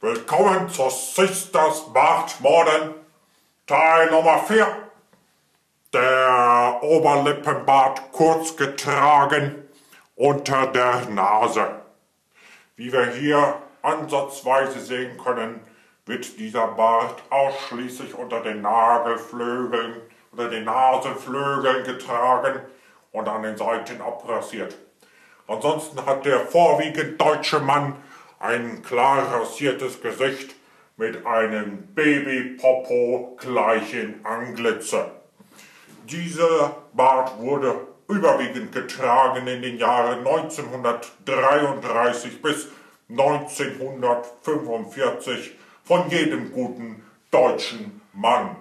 Willkommen zur Sisters Bart Modern, Teil Nummer 4. Der Oberlippenbart kurz getragen unter der Nase. Wie wir hier ansatzweise sehen können, wird dieser Bart ausschließlich unter den Nagelflügeln oder den Nasenflügeln getragen und an den Seiten abrasiert. Ansonsten hat der vorwiegend deutsche Mann ein klar rasiertes Gesicht mit einem Babypopo-gleichen Anglitzer. Dieser Bart wurde überwiegend getragen in den Jahren 1933 bis 1945 von jedem guten deutschen Mann.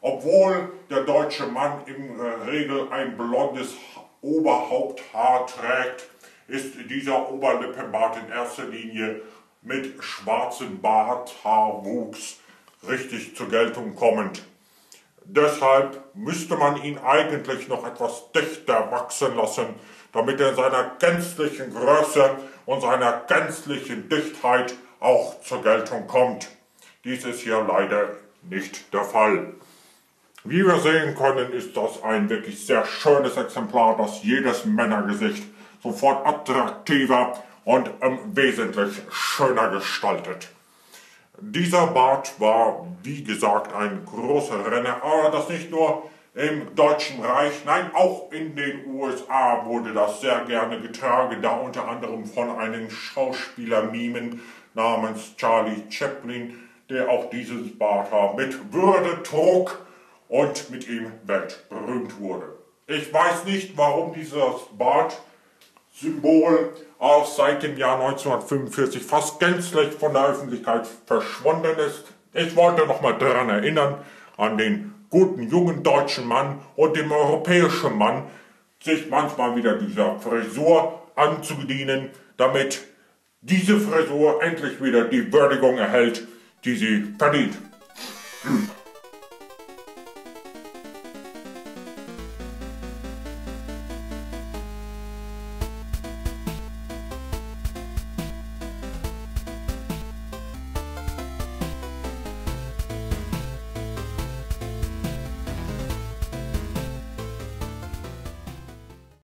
Obwohl der deutsche Mann in der Regel ein blondes Oberhaupthaar trägt, ist dieser Oberlippenbart in erster Linie mit schwarzem Barthaarwuchs richtig zur Geltung kommend. Deshalb müsste man ihn eigentlich noch etwas dichter wachsen lassen, damit er in seiner gänzlichen Größe und seiner gänzlichen Dichtheit auch zur Geltung kommt. Dies ist hier leider nicht der Fall. Wie wir sehen können, ist das ein wirklich sehr schönes Exemplar, das jedes Männergesicht sofort attraktiver und wesentlich schöner gestaltet. Dieser Bart war, wie gesagt, ein großer Renner, aber das nicht nur im Deutschen Reich, nein, auch in den USA wurde das sehr gerne getragen, da unter anderem von einem Schauspieler-Mimen namens Charlie Chaplin, der auch dieses Barthaar mit Würde trug und mit ihm weltberühmt wurde. Ich weiß nicht, warum dieses Bartsymbol auch seit dem Jahr 1945 fast gänzlich von der Öffentlichkeit verschwunden ist. Ich wollte nochmal daran erinnern, an den guten jungen deutschen Mann und dem europäischen Mann, sich manchmal wieder dieser Frisur anzudienen, damit diese Frisur endlich wieder die Würdigung erhält, die sie verdient.